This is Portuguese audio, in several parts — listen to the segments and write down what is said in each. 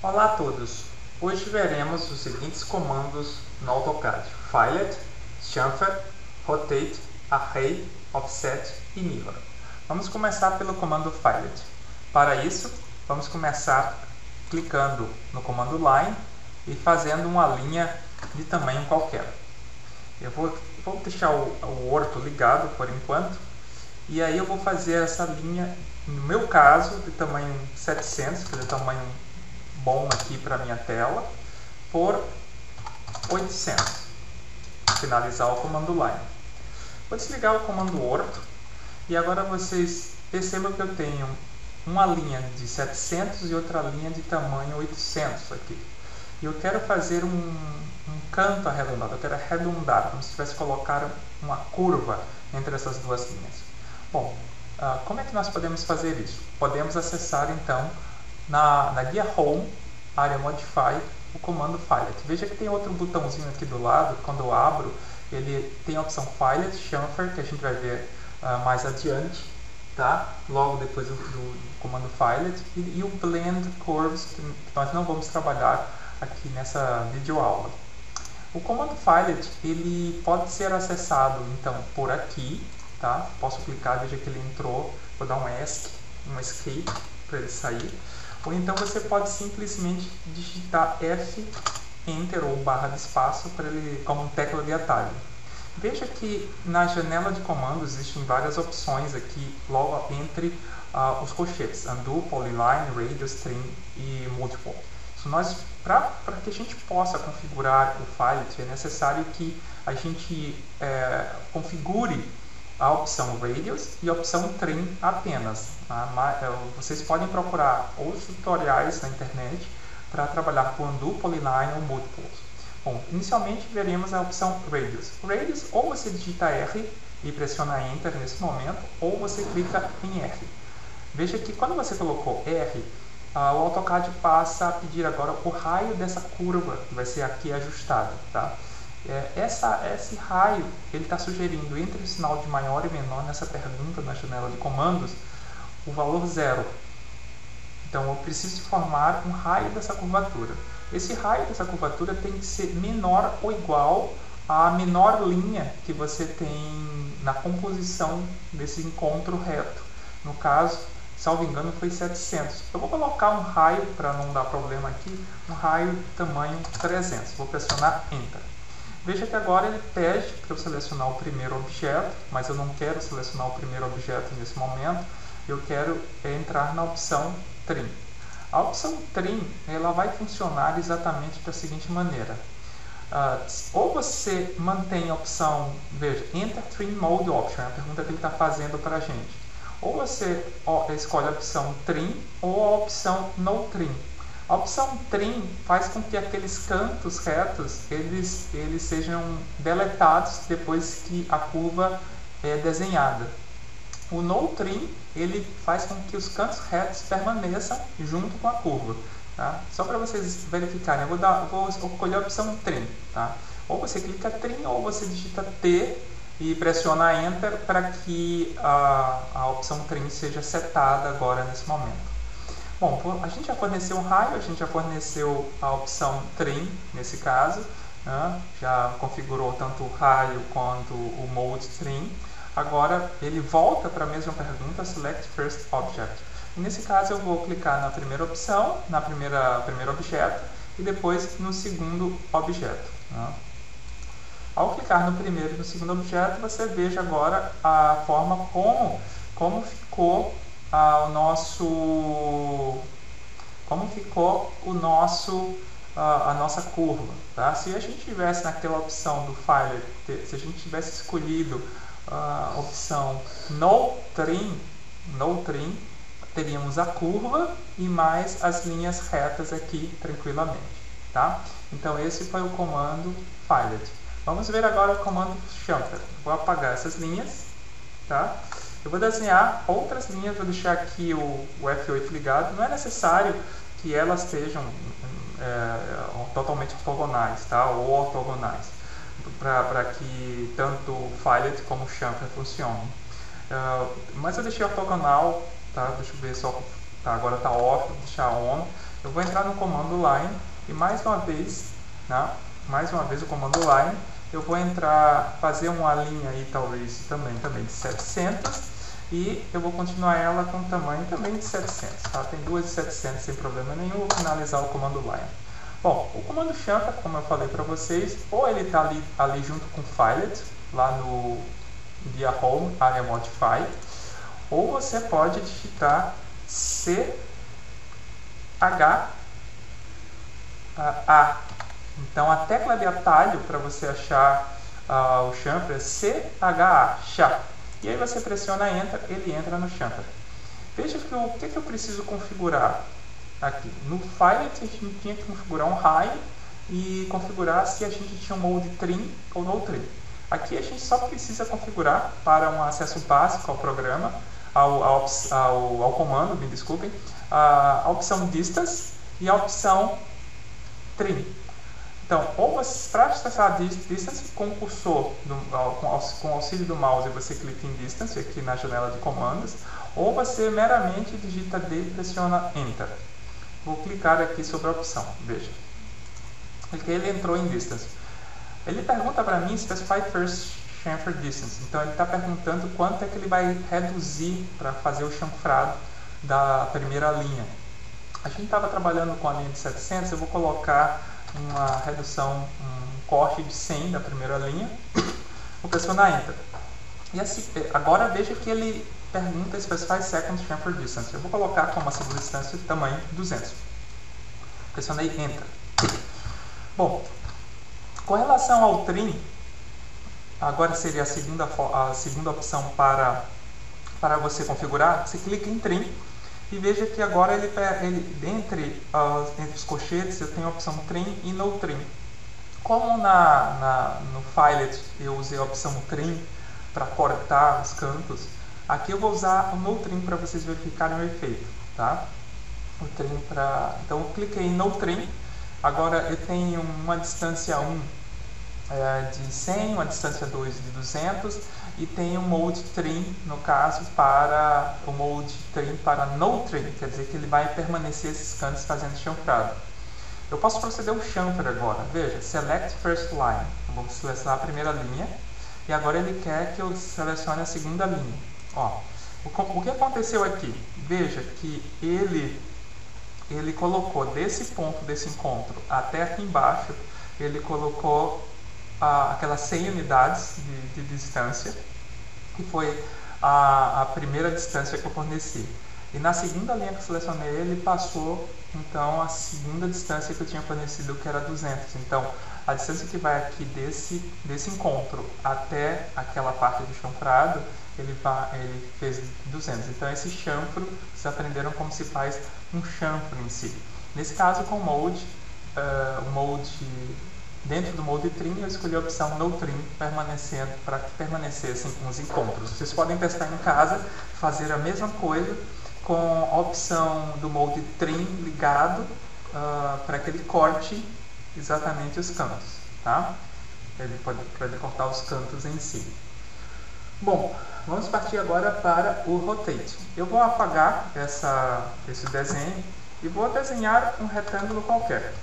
Olá a todos! Hoje veremos os seguintes comandos no AutoCAD: Fillet, Chamfer, Rotate, Array, Offset e Mirror. Vamos começar pelo comando Fillet. Para isso, vamos começar clicando no comando Line e fazendo uma linha de tamanho qualquer. Eu vou deixar o orto ligado por enquanto, e aí eu vou fazer essa linha, no meu caso, de tamanho 700, que é o tamanho bom aqui para minha tela, por 800. Finalizar o comando Line. Vou desligar o comando orto e agora vocês percebam que eu tenho uma linha de 700 e outra linha de tamanho 800 aqui. E eu quero fazer um canto arredondado, eu quero arredondar, como se tivesse colocado uma curva entre essas duas linhas. Bom, como é que nós podemos fazer isso? Podemos acessar então na guia Home, área Modify, o comando Fillet. Veja que tem outro botãozinho aqui do lado, quando eu abro, ele tem a opção Fillet, Chamfer, que a gente vai ver mais adiante, tá? Logo depois do comando Fillet, e o Blend Curves, que nós não vamos trabalhar aqui nessa videoaula. O comando Fillet, ele pode ser acessado então por aqui, tá? Posso clicar, veja que ele entrou, vou dar um escape para ele sair. Ou então você pode simplesmente digitar F, Enter ou barra de espaço para ele como tecla de atalho. Veja que na janela de comandos existem várias opções aqui logo entre os colchetes: Undo, Polyline, Radius, Trim e Multiple. Para que a gente possa configurar o Fillet, é necessário que a gente configure a opção Radius e a opção Trim apenas. Vocês podem procurar outros tutoriais na internet para trabalhar com Undo, Polyline ou Multiples. Bom, inicialmente veremos a opção Radius. Radius, ou você digita R e pressiona Enter nesse momento, ou você clica em R. Veja que quando você colocou R, o AutoCAD passa a pedir agora o raio dessa curva, que vai ser aqui ajustado, tá? Esse raio, ele está sugerindo entre o sinal de maior e menor nessa pergunta na janela de comandos, o valor 0. Então eu preciso formar um raio dessa curvatura. Esse raio dessa curvatura tem que ser menor ou igual à menor linha que você tem na composição desse encontro reto. No caso, salvo engano, foi 700. Eu vou colocar um raio, para não dar problema aqui, um raio de tamanho 300. Vou pressionar Enter. Veja que agora ele pede para eu selecionar o primeiro objeto, mas eu não quero selecionar o primeiro objeto nesse momento. Eu quero entrar na opção Trim. A opção Trim, ela vai funcionar exatamente da seguinte maneira. Ou você mantém a opção, veja, Enter Trim Mode Option, é a pergunta que ele está fazendo para a gente. Ou você escolhe a opção Trim ou a opção No Trim. A opção Trim faz com que aqueles cantos retos eles sejam deletados depois que a curva é desenhada. O No Trim, ele faz com que os cantos retos permaneçam junto com a curva. Tá? Só para vocês verificarem, eu vou escolher a opção Trim. Tá? Ou você clica Trim ou você digita T e pressiona Enter para que a opção Trim seja setada agora nesse momento. Bom, a gente já forneceu um raio, a gente já forneceu a opção Trim, nesse caso, né? Já configurou tanto o raio quanto o Mode Trim. Agora ele volta para a mesma pergunta, Select First Object. E nesse caso eu vou clicar na primeira opção, na primeiro objeto, e depois no segundo objeto. Né? Ao clicar no primeiro e no segundo objeto, você veja agora a forma como ficou a nossa curva. Tá? Se a gente tivesse naquela opção do Fillet, se a gente tivesse escolhido a opção No Trim, teríamos a curva e mais as linhas retas aqui tranquilamente. Tá? Então esse foi o comando Fillet. Vamos ver agora o comando Chamfer. Vou apagar essas linhas. Tá? Eu vou desenhar outras linhas, vou deixar aqui o F8 ligado. Não é necessário que elas estejam totalmente ortogonais, tá? Ou ortogonais, para que tanto o Fillet como o Chamfer funcionem. Mas eu deixei ortogonal, tá? Deixa eu ver só, tá, agora está off, vou deixar on. eu vou entrar no comando line e mais uma vez o comando line, eu vou fazer uma linha aí talvez também de 700 e eu vou continuar ela com tamanho também de 700, tá? Tem duas de 700 sem problema nenhum, vou finalizar o comando line. Bom, o comando chamfer, como eu falei para vocês, ou ele está ali junto com filet, lá no via home, area modify, ou você pode digitar CHA. Então a tecla de atalho para você achar o chamfer é CHA, chá. E aí você pressiona Enter, ele entra no chamfer. Veja que o que eu preciso configurar aqui. No filet a gente tinha que configurar um high e configurar se a gente tinha um mode trim ou no trim. Aqui a gente só precisa configurar para um acesso básico ao programa, ao comando, me desculpem, a opção distance e a opção trim. Então, ou para acessar a distance com o cursor, com o auxílio do mouse, você clica em distance aqui na janela de comandos, ou você meramente digita D e pressiona Enter. Vou clicar aqui sobre a opção, veja. Ele entrou em distance. Ele pergunta para mim, specify first chamfer distance. Então ele está perguntando quanto é que ele vai reduzir para fazer o chanfrado da primeira linha. A gente estava trabalhando com a linha de 700, eu vou colocar uma redução, um corte de 100 da primeira linha. Vou pressionar Enter. E assim, agora veja que ele pergunta specify second chamfer distance. Eu vou colocar como a segunda distância tamanho 200. Pressionei Enter. Bom, com relação ao trim, agora seria a segunda opção para você configurar. Você clica em trim e veja que agora entre os colchetes eu tenho a opção trim e no trim. Como no filet eu usei a opção trim para cortar os cantos, aqui eu vou usar o no trim para vocês verificarem o efeito, tá? Então eu cliquei em no trim. Agora eu tenho uma distância 1 de 100, uma distância 2 de 200 e tenho um mode trim, no caso, para o mode trim para no trim, quer dizer que ele vai permanecer esses cantos fazendo chanfrado. Eu posso proceder ao chamfer agora, veja, select first line, eu vou selecionar a primeira linha e agora ele quer que eu selecione a segunda linha. Ó, o que aconteceu aqui? Veja que ele colocou desse ponto desse encontro até aqui embaixo, ele colocou aquelas 100 unidades de distância, que foi a primeira distância que eu forneci. E na segunda linha que eu selecionei, ele passou então a segunda distância que eu tinha fornecido, que era 200. Então a distância que vai aqui desse encontro até aquela parte do chanfrado, ele fez 200. Então esse chanfro, vocês aprenderam como se faz um chanfro em si. Nesse caso, com o mode, dentro do mode trim, eu escolhi a opção no trim, para que permanecessem os encontros. Vocês podem testar em casa, fazer a mesma coisa com a opção do mode trim ligado, para que ele corte exatamente os cantos, tá? Para ele cortar os cantos em si. Bom, vamos partir agora para o rotate. Eu vou apagar esse desenho e vou desenhar um retângulo qualquer,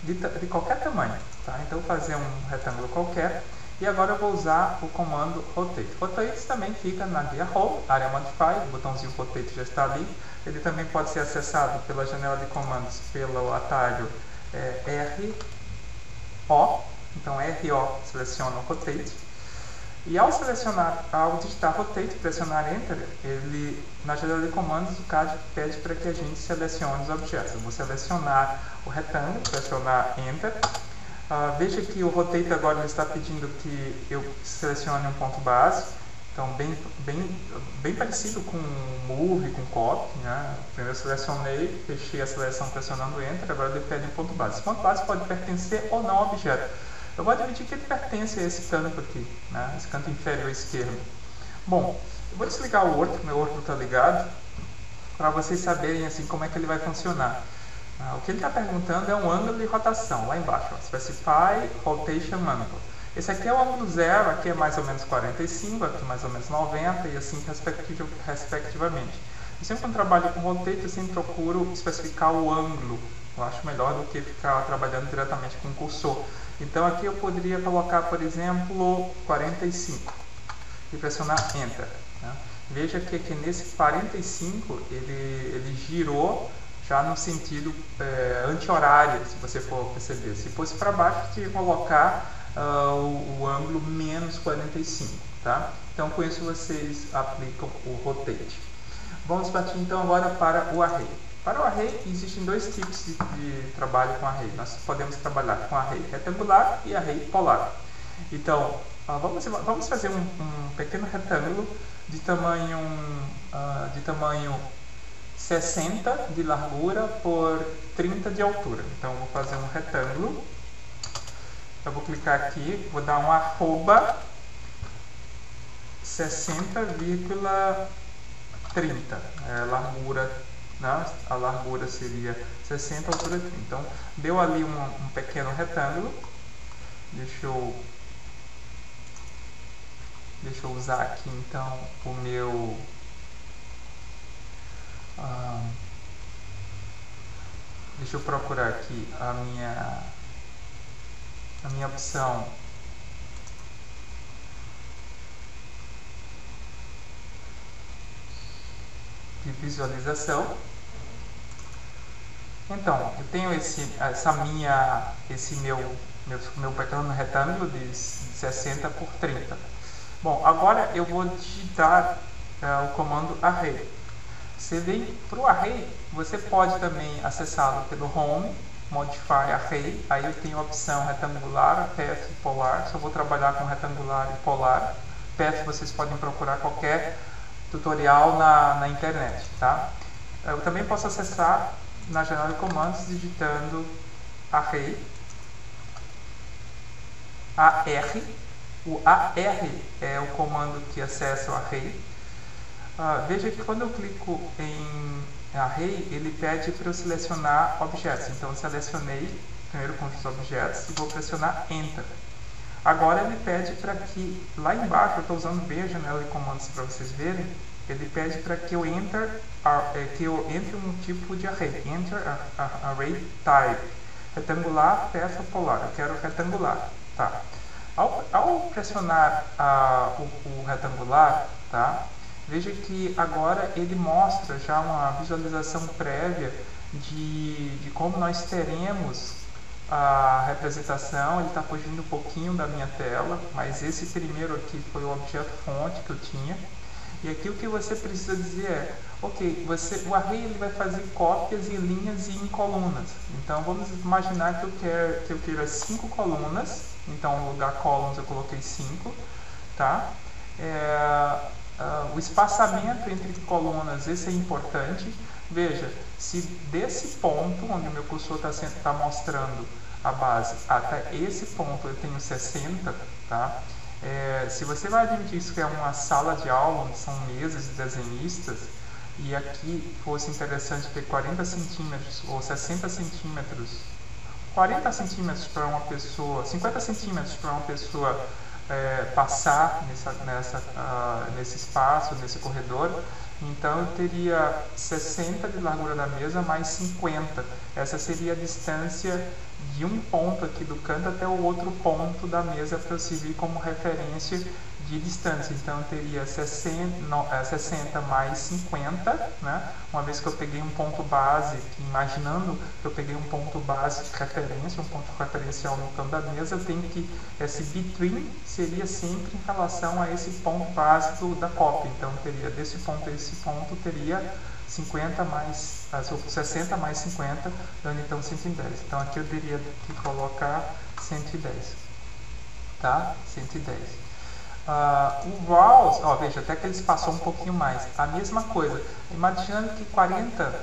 de qualquer tamanho, tá? Então vou fazer um retângulo qualquer e agora eu vou usar o comando rotate. Rotate também fica na via home, area modify, o botãozinho rotate já está ali. Ele também pode ser acessado pela janela de comandos pelo atalho RO, então RO seleciona o rotate. E ao digitar rotate, pressionar Enter, na janela de comandos o CAD pede para que a gente selecione os objetos. Eu vou selecionar o retângulo, pressionar Enter. Veja que o rotate agora está pedindo que eu selecione um ponto base. Então, bem parecido com Move, com Copy, né? Primeiro eu selecionei, fechei a seleção pressionando Enter, agora ele pede um ponto base. Esse ponto base pode pertencer ou não ao objeto. Eu vou admitir que ele pertence a esse canto aqui, né? Esse canto inferior esquerdo. Bom, eu vou desligar o outro, meu outro está ligado, para vocês saberem assim como é que ele vai funcionar. O que ele está perguntando é um ângulo de rotação, lá embaixo, ó, Specify Rotation Angle. Esse aqui é o ângulo 0, aqui é mais ou menos 45, aqui mais ou menos 90 e assim respectivamente. Eu sempre quando trabalho com rotate, eu sempre procuro especificar o ângulo. Eu acho melhor do que ficar trabalhando diretamente com o cursor. Então aqui eu poderia colocar, por exemplo, 45 e pressionar Enter. Né? Veja que aqui nesse 45 ele girou já no sentido anti-horário, se você for perceber. Se fosse para baixo, você ia colocar o ângulo menos 45. Tá? Então com isso vocês aplicam o rotate. Vamos partir então agora para o array. Para o array existem dois tipos de trabalho com array. Nós podemos trabalhar com array retangular e array polar. Então vamos fazer um pequeno retângulo de tamanho 60 de largura por 30 de altura. Então eu vou fazer um retângulo. Eu vou clicar aqui, vou dar um arroba 60,30. Largura, né? A largura seria 60, a altura 30. Então deu ali um pequeno retângulo. Deixa eu usar aqui então o meu deixa eu procurar aqui a minha opção de visualização. Então eu tenho esse meu pequeno retângulo de 60 por 30. Bom, agora eu vou digitar o comando array. Você vem para o array, você pode também acessá-lo pelo home, modify array. Aí eu tenho a opção retangular, path e polar. Só vou trabalhar com retangular e polar. Path vocês podem procurar qualquer tutorial na internet, tá? Eu também posso acessar na janela de comandos digitando array, AR. O AR é o comando que acessa o array. Veja que quando eu clico em array, ele pede para eu selecionar objetos. Então eu selecionei primeiro conjunto de objetos e vou pressionar Enter. Agora ele pede para que, lá embaixo, eu estou usando bem a janela de comandos para vocês verem, ele pede para que eu entre um tipo de array. Enter array type. Retangular, path ou polar. Eu quero retangular. Tá. Ao pressionar o retangular, tá, veja que agora ele mostra já uma visualização prévia de como nós teremos a representação. Ele está fugindo um pouquinho da minha tela, mas esse primeiro aqui foi o objeto fonte que eu tinha. E aqui o que você precisa dizer é, ok, o array ele vai fazer cópias em linhas e em colunas. Então vamos imaginar que eu queira 5 colunas. Então no lugar columns eu coloquei 5, tá? O espaçamento entre colunas, esse é importante. Veja, se desse ponto onde o meu cursor está mostrando a base até esse ponto eu tenho 60, tá? Se você vai admitir isso que é uma sala de aula, onde são mesas de desenhistas, e aqui fosse interessante ter 40 centímetros ou 60 centímetros, 40 centímetros para uma pessoa, 50 centímetros para uma pessoa passar nesse espaço, nesse corredor, então eu teria 60 de largura da mesa mais 50. Essa seria a distância de um ponto aqui do canto até o outro ponto da mesa para eu servir como referência de distância. Então eu teria 60 mais 50, né? Uma vez que eu peguei um ponto base, imaginando que eu peguei um ponto base de referência, um ponto referencial no canto da mesa, eu tenho que esse between seria sempre em relação a esse ponto base da cópia. Então eu teria desse ponto a esse ponto, teria 60 mais 50, dando então 110. Então aqui eu teria que colocar 110, tá? 110. O RAWs, veja, até que eles passou um pouquinho mais. A mesma coisa, imaginando que 40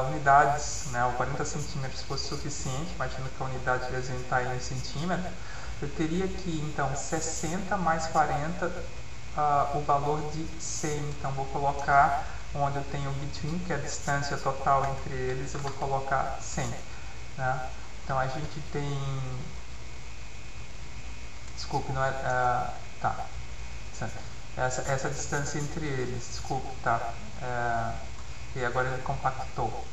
unidades, né, ou 40 centímetros fosse suficiente, imaginando que a unidade de desenho está em 1 centímetro, eu teria que então 60 mais 40, o valor de 100. Então vou colocar onde eu tenho o between, que é a distância total entre eles, eu vou colocar 100. Né? Então a gente tem... Desculpe, não é... tá. Essa distância entre eles, desculpe, tá? e agora ele compactou.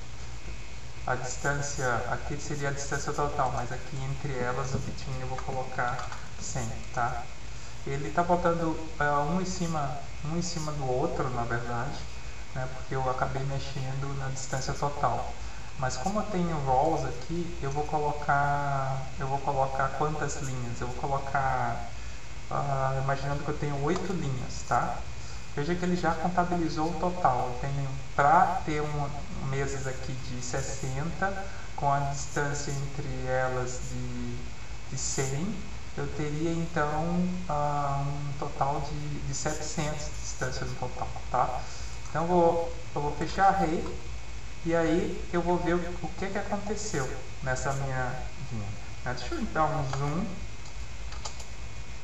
A distância, aqui seria a distância total, mas aqui entre elas o between eu vou colocar 100, tá? Ele está botando um em cima do outro, na verdade, né, porque eu acabei mexendo na distância total. Mas como eu tenho rows aqui, eu vou colocar quantas linhas? Eu vou colocar, imaginando que eu tenho 8 linhas, tá? Veja que ele já contabilizou o total. Eu tenho, para ter mesas aqui de 60, com a distância entre elas de 100, eu teria então um total de 700 distâncias no total, tá? Então eu vou fechar array e aí eu vou ver o que aconteceu nessa minha linha. Deixa eu dar um zoom,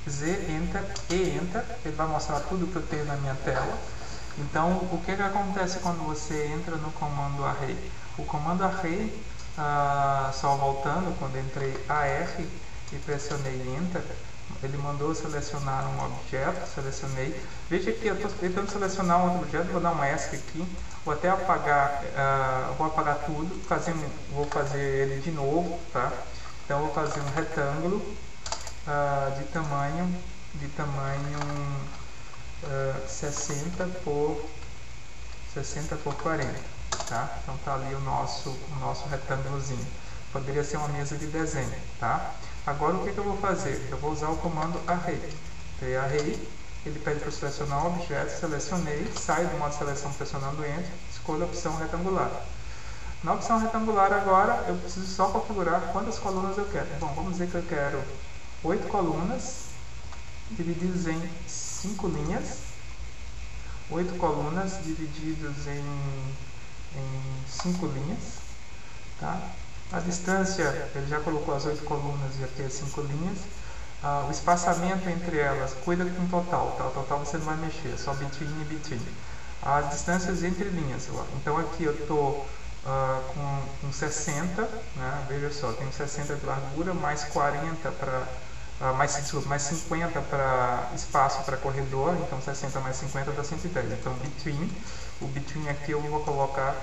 Z, Enter, E, Enter, ele vai mostrar tudo que eu tenho na minha tela. Então, o que acontece quando você entra no comando array? O comando array, só voltando, quando entrei AR e pressionei Enter, ele mandou selecionar um objeto, selecionei. Veja que eu estou tentando selecionar um outro objeto, vou dar um ESC aqui, vou até apagar, vou apagar tudo, vou fazer ele de novo, tá? Então, vou fazer um retângulo de tamanho 60 por 40, tá? Então tá ali o nosso retângulozinho. Poderia ser uma mesa de desenho, tá? Agora o que eu vou fazer? Eu vou usar o comando array. Array, ele pede para selecionar um objeto, selecionei, saio do modo seleção pressionando Enter, escolho a opção retangular. Na opção retangular agora eu preciso só configurar quantas colunas eu quero. Bom, vamos dizer que eu quero 8 colunas divididas em 5 linhas, 8 colunas divididas em 5 linhas, tá? A distância, ele já colocou as 8 colunas e aqui as 5 linhas. O espaçamento entre elas, cuida com o total, tá? O total você não vai mexer, só between e between. As distâncias entre linhas, então aqui eu estou com 60, né? Veja só, tenho 60 de largura, mais 40 para mais 50 para espaço para corredor, então 60 mais 50 dá 110. Então o between aqui eu vou colocar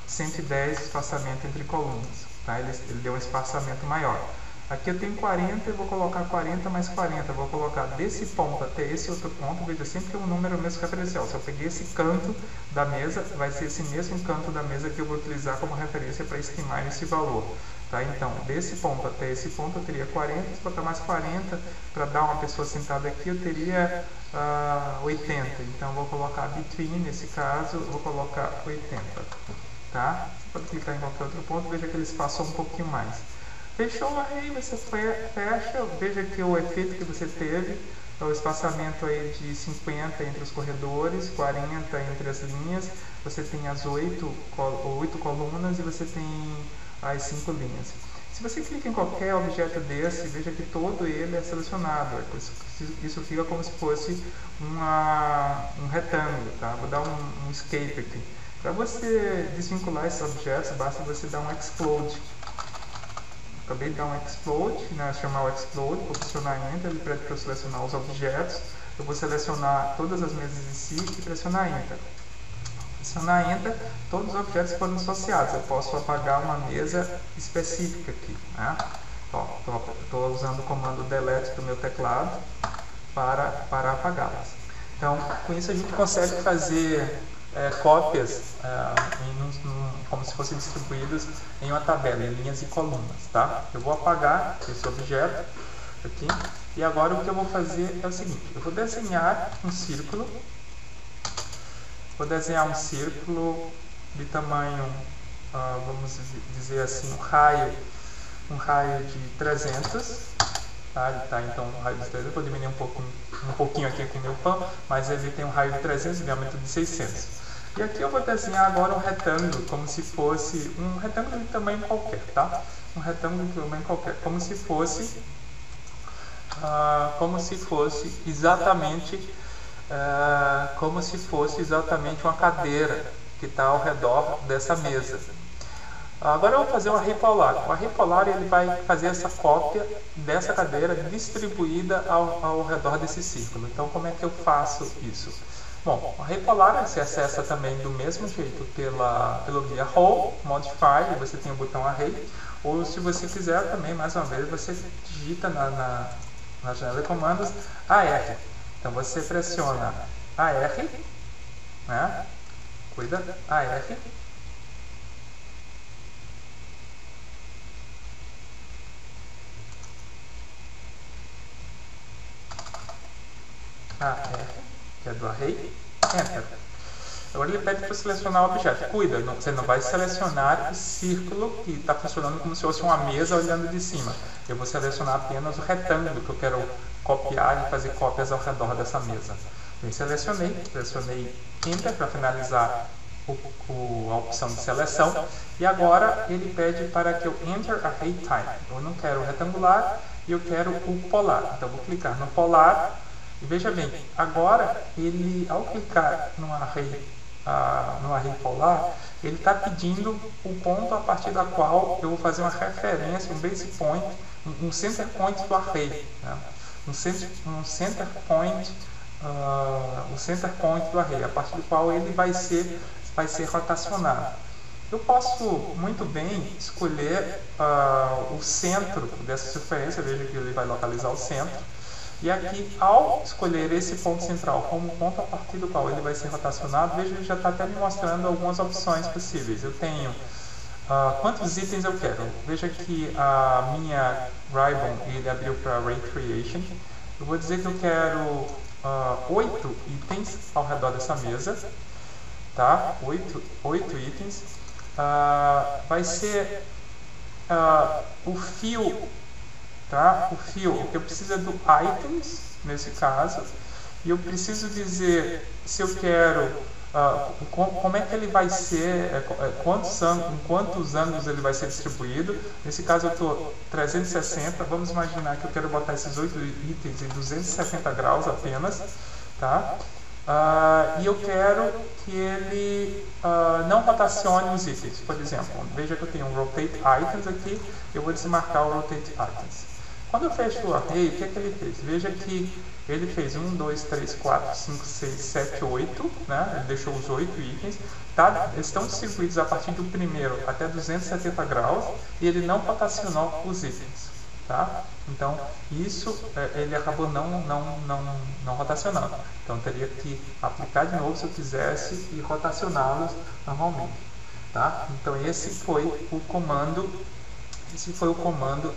110 espaçamento entre colunas, tá? Ele deu um espaçamento maior. Aqui eu tenho 40, eu vou colocar 40 mais 40, eu vou colocar desse ponto até esse outro ponto, veja sempre que o número é o mesmo referencial. Se eu peguei esse canto da mesa, vai ser esse mesmo canto da mesa que eu vou utilizar como referência para estimar esse valor. Tá? Então, desse ponto até esse ponto eu teria 40, se botar mais 40, para dar uma pessoa sentada aqui, eu teria 80. Então, eu vou colocar between, nesse caso, eu vou colocar 80. Tá? Você pode clicar em qualquer outro ponto, veja que ele espaçou um pouquinho mais. Fechou o array, você fecha, veja que o efeito que você teve, o espaçamento aí de 50 entre os corredores, 40 entre as linhas, você tem as 8 colunas e você tem as 5 linhas. Se você clica em qualquer objeto desse, veja que todo ele é selecionado. Isso fica como se fosse um retângulo, tá? Vou dar um escape aqui. Para você desvincular esses objetos, basta você dar um explode. Acabei de dar um explode, né? Chamar o explode, vou pressionar Enter, ele pede para eu selecionar os objetos. Eu vou selecionar todas as mesas em si e pressionar Enter. Pressionar Enter, todos os objetos foram associados. Eu posso apagar uma mesa específica aqui, né? Estou usando o comando delete do meu teclado para apagá-las. Então, com isso a gente consegue fazer cópias como se fossem distribuídas em uma tabela, em linhas e colunas, tá? Eu vou apagar esse objeto aqui e agora o que eu vou fazer é o seguinte: eu vou desenhar um círculo, de tamanho, vamos dizer assim, um raio de 300, tá? Então um raio de 300, vou diminuir um pouquinho aqui com o meu pão, mas ele tem um raio de 300 e diâmetro de 600. E aqui eu vou desenhar agora um retângulo, como se fosse um retângulo de tamanho qualquer, tá? Um retângulo de tamanho qualquer, como se fosse exatamente uma cadeira que está ao redor dessa mesa. Agora eu vou fazer um array polar. O array polar ele vai fazer essa cópia dessa cadeira distribuída ao redor desse círculo. Então, como é que eu faço isso? Bom, o array polar você acessa também do mesmo jeito pelo guia Row, Modify, você tem o botão Array, ou se você quiser também, mais uma vez, você digita na janela de comandos AR. Então você pressiona AR, né? Cuida, AR. AR, que é do Array, Enter. Agora ele pede para selecionar o objeto. Cuida, você não vai selecionar o círculo que está funcionando como se fosse uma mesa olhando de cima. Eu vou selecionar apenas o retângulo que eu quero copiar e fazer cópias ao redor dessa mesa. Eu selecionei Enter para finalizar a opção de seleção. E agora ele pede para que eu Enter Array Type. Eu não quero o retangular e eu quero o polar. Então eu vou clicar no polar. E veja bem, agora ele, ao clicar no array polar, ele está pedindo o ponto a partir da qual eu vou fazer uma referência, um base point, um center point do array, né? um center point do array, a partir do qual ele vai ser rotacionado. Eu posso muito bem escolher o centro dessa circunferência, veja que ele vai localizar o centro. E aqui, ao escolher esse ponto central como ponto a partir do qual ele vai ser rotacionado, veja que ele já está até me mostrando algumas opções possíveis. Eu tenho quantos itens eu quero. Veja que a minha Ribbon ele abriu para Ray Creation. Eu vou dizer que eu quero 8 itens ao redor dessa mesa. Tá? 8 itens. Vai ser o fio. Tá? O fio, eu preciso do items, nesse caso, e eu preciso dizer se eu quero, como é que ele vai ser, em quantos ângulos ele vai ser distribuído. Nesse caso eu estou 360, vamos imaginar que eu quero botar esses 8 itens em 270 graus apenas, tá? E eu quero que ele não rotacione os itens. Por exemplo, veja que eu tenho um Rotate Items aqui, eu vou desmarcar o Rotate Items. Quando eu fecho o array, o que é que ele fez? Veja que ele fez 1, 2, 3, 4, 5, 6, 7, 8, né? Ele deixou os 8 itens, tá? Eles estão distribuídos a partir do primeiro até 270 graus e ele não rotacionou os itens, tá? Então, isso ele acabou não rotacionando. Então, eu teria que aplicar de novo se eu quisesse e rotacioná-los normalmente, tá? Então, esse foi o comando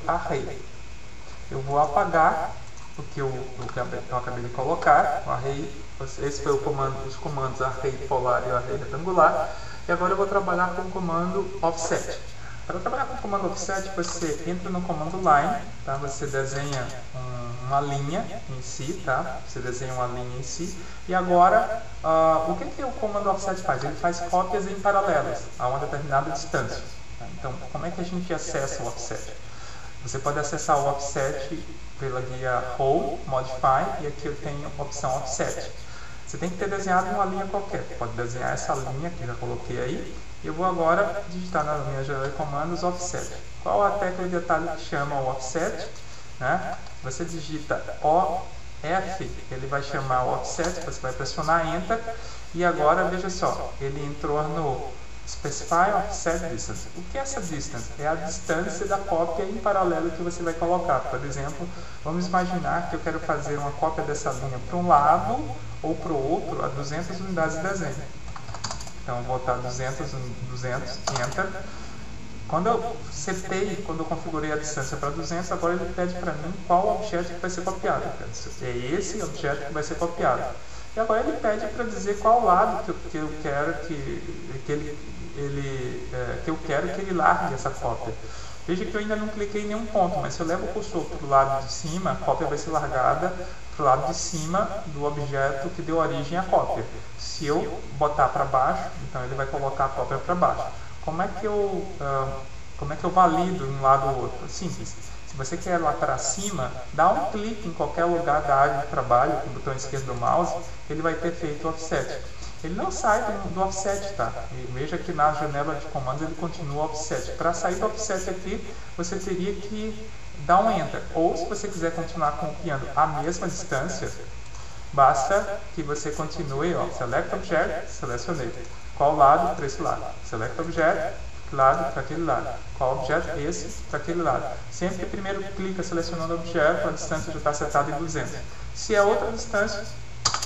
array. Eu vou apagar o que eu acabei de colocar, o array. Esse foi os comandos array polar e array retangular. E agora eu vou trabalhar com o comando offset. Para trabalhar com o comando offset, você entra no comando line, tá? Você desenha uma linha em si, tá? Você desenha uma linha em si. E agora, o que o comando offset faz? Ele faz cópias em paralelas a uma determinada distância. Tá? Então, como é que a gente acessa o offset? Você pode acessar o offset pela guia Row, Modify, e aqui eu tenho a opção Offset. Você tem que ter desenhado uma linha qualquer. Pode desenhar essa linha que eu já coloquei aí. Eu vou agora digitar na minha janela de comandos Offset. Qual a tecla de atalho que chama o Offset? Né? Você digita OF, ele vai chamar o Offset, você vai pressionar Enter. E agora, veja só, ele entrou no Specify Offset Distance. O que é essa distance? É a distância da cópia em paralelo que você vai colocar. Por exemplo, vamos imaginar que eu quero fazer uma cópia dessa linha para um lado ou para o outro a 200 unidades de desenho. Então, vou botar 200, Enter. Quando eu configurei a distância para 200, agora ele pede para mim qual objeto que vai ser copiado. É esse objeto que vai ser copiado. E agora ele pede para dizer qual lado que eu quero que ele largue essa cópia. Veja que eu ainda não cliquei em nenhum ponto, mas se eu levo o cursor para o lado de cima, a cópia vai ser largada para o lado de cima do objeto que deu origem à cópia. Se eu botar para baixo, então ele vai colocar a cópia para baixo. Como é que eu valido um lado ou outro? Simples. Se você quer lá para cima, dá um clique em qualquer lugar da área de trabalho, com o botão esquerdo do mouse, ele vai ter feito o offset. Ele não sai do offset, tá? E veja que na janela de comandos ele continua o offset. Para sair do offset aqui, você teria que dar um Enter. Ou se você quiser continuar copiando a mesma distância, basta que você continue, ó, Select Object, selecionei. Qual lado? Para esse lado. Select Object, lado para aquele lado. Qual objeto? Esse para aquele lado. Sempre que primeiro clica selecionando o objeto, a distância já está setada em 200. Se é outra distância,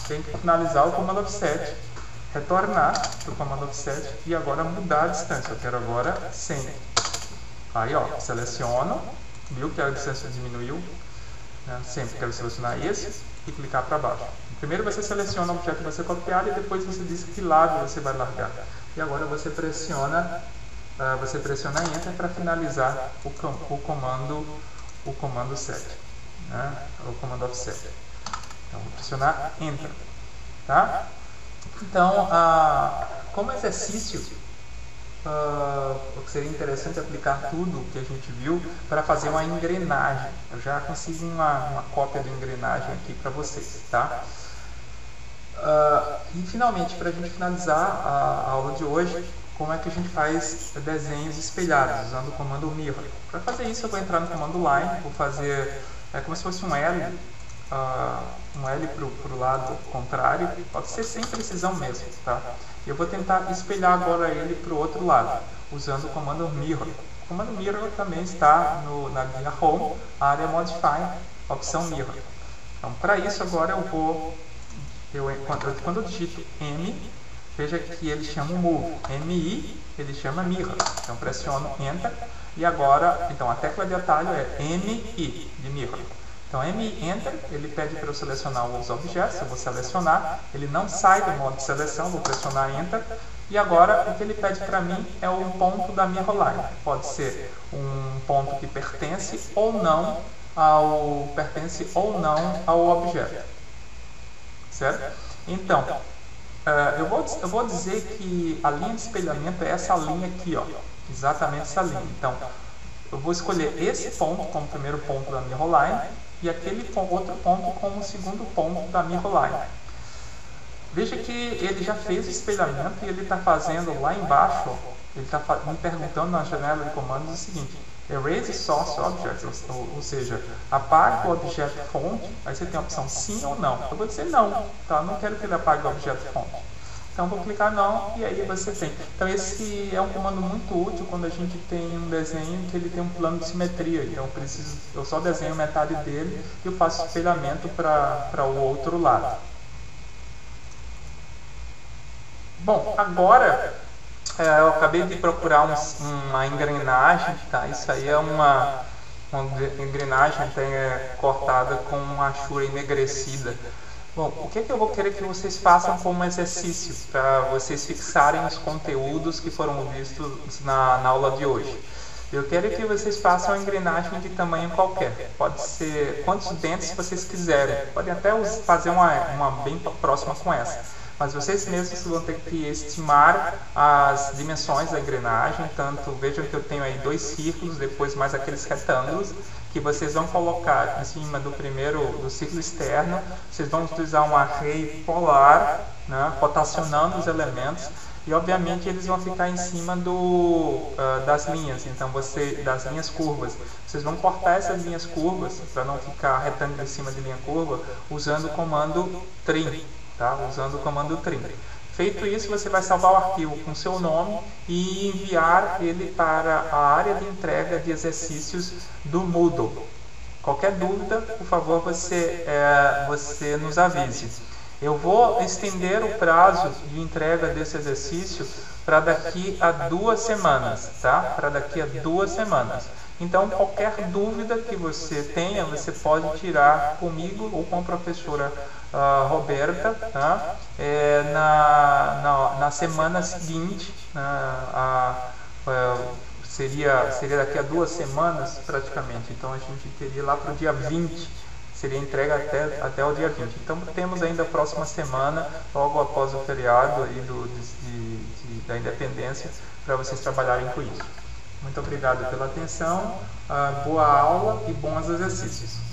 tem que finalizar o comando offset, retornar para o comando offset e agora mudar a distância. Eu quero agora 100. Aí, ó, seleciono, viu que a distância diminuiu, né? Sempre quero selecionar esse e clicar para baixo. Primeiro você seleciona o objeto que você copiar e depois você diz que lado você vai largar. E agora você pressiona Enter para finalizar o comando set, né? O comando offset. Então vou pressionar Enter, tá? Então, como exercício, seria interessante aplicar tudo que a gente viu para fazer uma engrenagem. Eu já consegui uma cópia da engrenagem aqui para vocês, tá? E finalmente, para a gente finalizar a aula de hoje, como é que a gente faz desenhos espelhados usando o comando Mirror. Para fazer isso eu vou entrar no comando Line, vou fazer como se fosse um L para o lado contrário, pode ser sem precisão mesmo, tá? Eu vou tentar espelhar agora ele para o outro lado, usando o comando Mirror. O comando Mirror também está na guia Home, área Modify, opção Mirror. Então, para isso agora quando eu digito M, veja que ele chama Move, MI, ele chama Mirror. Então pressiono Enter e agora, então a tecla de atalho é MI, de Mirror. Então MI Enter, ele pede para eu selecionar os objetos, eu vou selecionar, ele não sai do modo de seleção, vou pressionar Enter. E agora o que ele pede para mim é um ponto da Mirror Line. Pode ser um ponto que pertence ou não ao objeto. Certo? Então, eu vou dizer que a linha de espelhamento é essa linha aqui, ó, exatamente essa linha. Então, eu vou escolher esse ponto como primeiro ponto da Mirror Line e aquele outro ponto como segundo ponto da Mirror Line. Veja que ele já fez o espelhamento e ele está fazendo lá embaixo, ele está me perguntando na janela de comandos o seguinte: Erase Source Object, ou seja, apague o objeto fonte. Aí você tem a opção sim ou não. Eu vou dizer não, tá? Não quero que ele apague o objeto fonte. Então vou clicar não e aí você tem. Então esse é um comando muito útil quando a gente tem um desenho que ele tem um plano de simetria. Então eu só desenho metade dele e eu faço espelhamento para o outro lado. Bom, agora eu acabei de procurar uma engrenagem, tá? Isso aí é uma engrenagem cortada com uma achura enegrecida. Bom, o que eu vou querer que vocês façam como exercício para vocês fixarem os conteúdos que foram vistos na aula de hoje? Eu quero que vocês façam uma engrenagem de tamanho qualquer. Pode ser quantos dentes vocês quiserem. Podem até fazer uma bem próxima com essa. Mas vocês mesmos vão ter que estimar as dimensões da engrenagem. Tanto, vejam que eu tenho aí 2 círculos, depois mais aqueles retângulos, que vocês vão colocar em cima do círculo externo. Vocês vão utilizar um array polar, né, rotacionando os elementos. E obviamente eles vão ficar em cima das linhas, então das linhas curvas. Vocês vão cortar essas linhas curvas, para não ficar retângulo em cima de linha curva, usando o comando trim. Tá? Usando o comando trim. Feito isso, você vai salvar o arquivo com seu nome e enviar ele para a área de entrega de exercícios do Moodle. Qualquer dúvida, por favor, você nos avise. Eu vou estender o prazo de entrega desse exercício para daqui a 2 semanas, tá? Para daqui a 2 semanas. Então, qualquer dúvida que você tenha, você pode tirar comigo ou com a professora Roberta, tá? Na semana seguinte, seria daqui a 2 semanas praticamente. Então, a gente teria lá para o dia 20, seria entrega até o dia 20. Então, temos ainda a próxima semana, logo após o feriado aí da Independência, para vocês trabalharem com isso. Muito obrigado pela atenção, boa aula e bons exercícios.